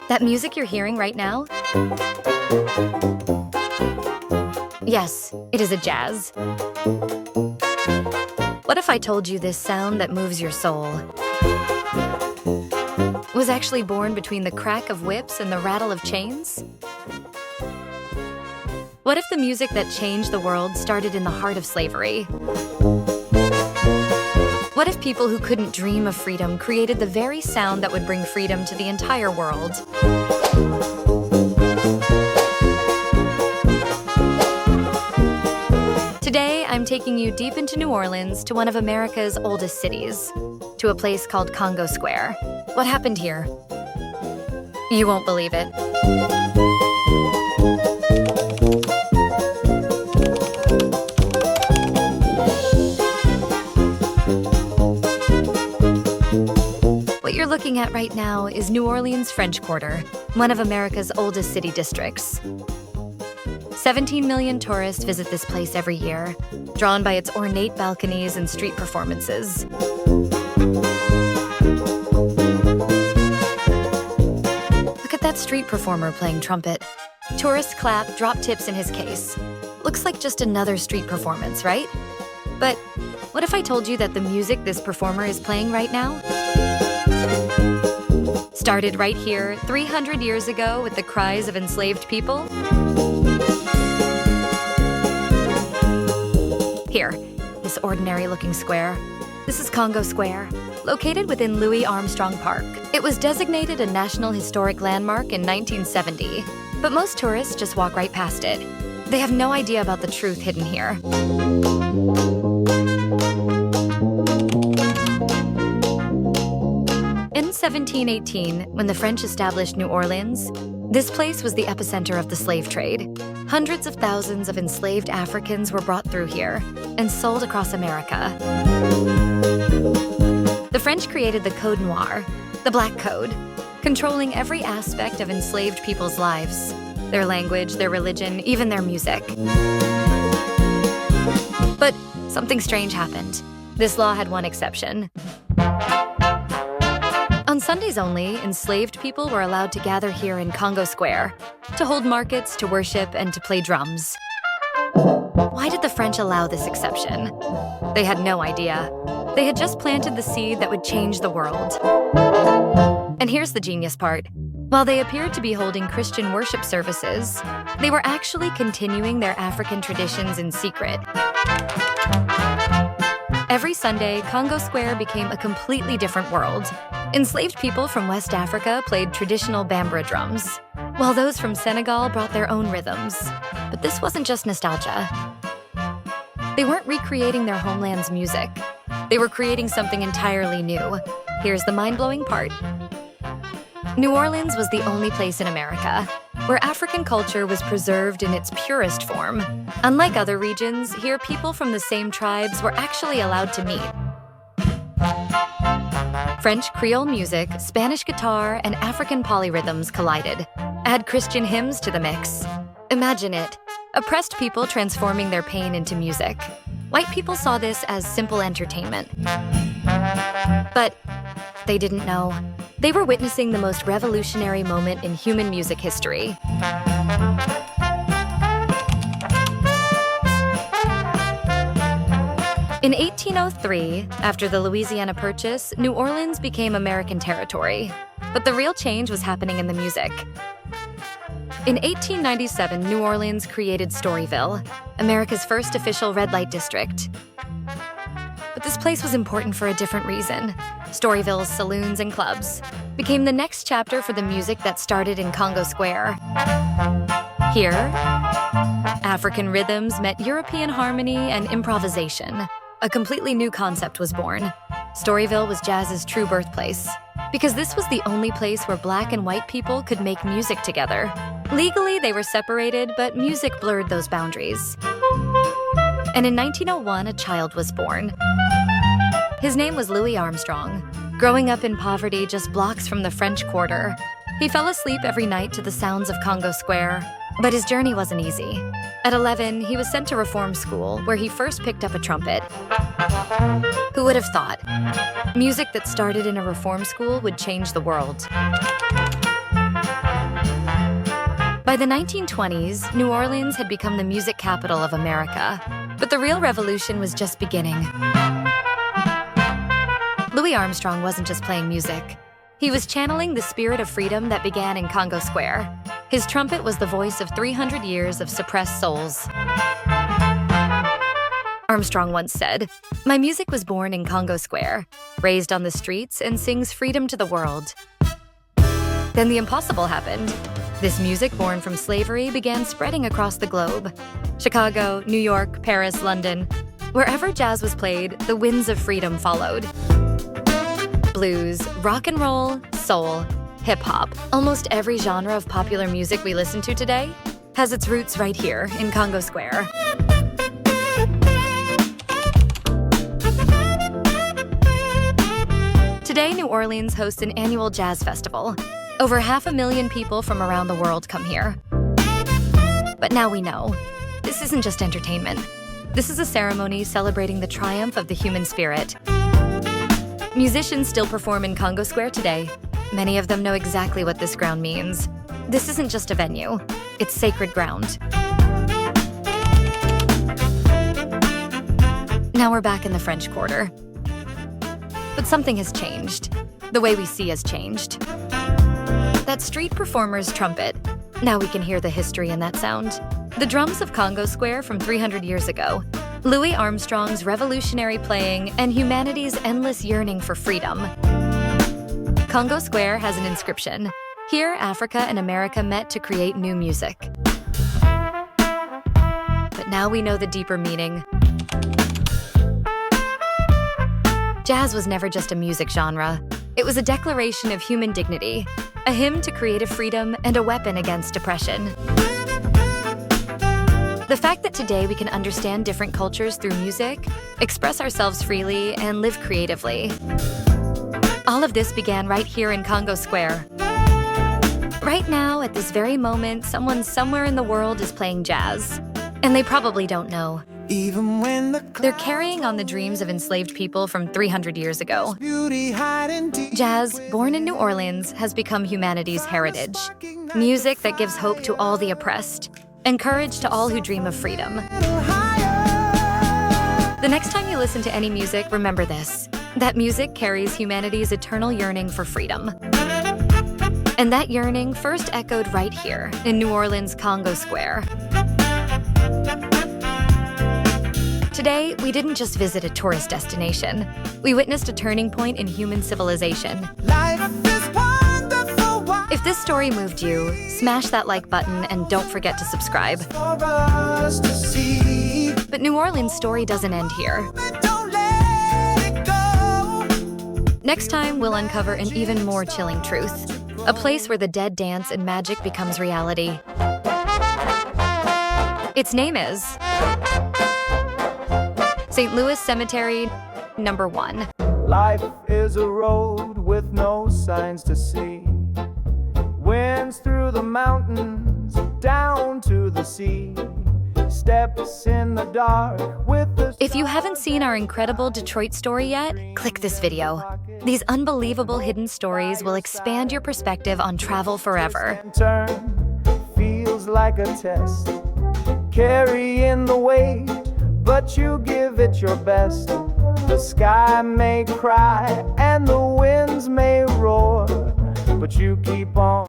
That music you're hearing right now? Yes, it is a jazz. What if I told you this sound that moves your soul was actually born between the crack of whips and the rattle of chains? What if the music that changed the world started in the heart of slavery? What if people who couldn't dream of freedom created the very sound that would bring freedom to the entire world? Today, I'm taking you deep into New Orleans to one of America's oldest cities, to a place called Congo Square. What happened here? You won't believe it. What you're looking at right now is New Orleans French Quarter, one of America's oldest city districts. 17 million tourists visit this place every year, drawn by its ornate balconies and street performances. Look at that street performer playing trumpet. Tourists clap, drop tips in his case. Looks like just another street performance, right? But what if I told you that the music this performer is playing right now started right here 300 years ago with the cries of enslaved people? Here, this ordinary-looking square. This is Congo Square, located within Louis Armstrong Park. It was designated a National Historic Landmark in 1970, but most tourists just walk right past it. They have no idea about the truth hidden here. In 1718, when the French established New Orleans, this place was the epicenter of the slave trade. Hundreds of thousands of enslaved Africans were brought through here and sold across America. The French created the Code Noir, the Black Code, controlling every aspect of enslaved people's lives, their language, their religion, even their music. But something strange happened. This law had one exception. On Sundays only, enslaved people were allowed to gather here in Congo Square to hold markets, to worship, and to play drums. Why did the French allow this exception? They had no idea. They had just planted the seed that would change the world. And here's the genius part. While they appeared to be holding Christian worship services, they were actually continuing their African traditions in secret. Every Sunday, Congo Square became a completely different world. Enslaved people from West Africa played traditional bambara drums, while those from Senegal brought their own rhythms. But this wasn't just nostalgia. They weren't recreating their homeland's music. They were creating something entirely new. Here's the mind-blowing part. New Orleans was the only place in America where African culture was preserved in its purest form. Unlike other regions, here people from the same tribes were actually allowed to meet. French Creole music, Spanish guitar, and African polyrhythms collided. Add Christian hymns to the mix. Imagine it, oppressed people transforming their pain into music. White people saw this as simple entertainment. But they didn't know. They were witnessing the most revolutionary moment in human music history. In 1803, after the Louisiana Purchase, New Orleans became American territory. But the real change was happening in the music. In 1897, New Orleans created Storyville, America's first official red light district. But this place was important for a different reason. Storyville's saloons and clubs became the next chapter for the music that started in Congo Square. Here, African rhythms met European harmony and improvisation. A completely new concept was born. Storyville was jazz's true birthplace, because this was the only place where Black and white people could make music together. Legally, they were separated, but music blurred those boundaries. And in 1901, a child was born. His name was Louis Armstrong. Growing up in poverty just blocks from the French Quarter, he fell asleep every night to the sounds of Congo Square. But his journey wasn't easy. At 11, he was sent to reform school, where he first picked up a trumpet. Who would have thought? Music that started in a reform school would change the world. By the 1920s, New Orleans had become the music capital of America, but the real revolution was just beginning. Louis Armstrong wasn't just playing music. He was channeling the spirit of freedom that began in Congo Square. His trumpet was the voice of 300 years of suppressed souls. Armstrong once said, "My music was born in Congo Square, raised on the streets, and sings freedom to the world." Then the impossible happened. This music born from slavery began spreading across the globe. Chicago, New York, Paris, London. Wherever jazz was played, the winds of freedom followed. Blues, rock and roll, soul, hip-hop. Almost every genre of popular music we listen to today has its roots right here in Congo Square. Today, New Orleans hosts an annual jazz festival. Over 500,000 people from around the world come here. But now we know, this isn't just entertainment. This is a ceremony celebrating the triumph of the human spirit. Musicians still perform in Congo Square today. Many of them know exactly what this ground means. This isn't just a venue, it's sacred ground. Now we're back in the French Quarter. But something has changed. The way we see has changed. That street performer's trumpet. Now we can hear the history in that sound. The drums of Congo Square from 300 years ago. Louis Armstrong's revolutionary playing and humanity's endless yearning for freedom. Congo Square has an inscription. Here, Africa and America met to create new music. But now we know the deeper meaning. Jazz was never just a music genre. It was a declaration of human dignity, a hymn to creative freedom, and a weapon against oppression. The fact that today we can understand different cultures through music, express ourselves freely, and live creatively. All of this began right here in Congo Square. Right now, at this very moment, someone somewhere in the world is playing jazz. And they probably don't know. Even when They're carrying on the dreams of enslaved people from 300 years ago. Jazz, born in New Orleans, has become humanity's heritage. Music that gives hope to all the oppressed, and courage to all who dream of freedom. The next time you listen to any music, remember this. That music carries humanity's eternal yearning for freedom. And that yearning first echoed right here in New Orleans' Congo Square. Today, we didn't just visit a tourist destination. We witnessed a turning point in human civilization. If this story moved you, smash that like button and don't forget to subscribe. But New Orleans' story doesn't end here. Next time, we'll uncover an even more chilling truth. A place where the dead dance and magic becomes reality. Its name is St. Louis Cemetery, number 1. life is a road with no signs to see. Winds through the mountains, down to the sea. Steps in the dark with the... If you haven't seen our incredible Detroit story yet, click this video. These unbelievable hidden stories will expand your perspective on travel forever. Turn feels like a test. Carrying the weight, but you give it your best. The sky may cry and the winds may roar, but you keep on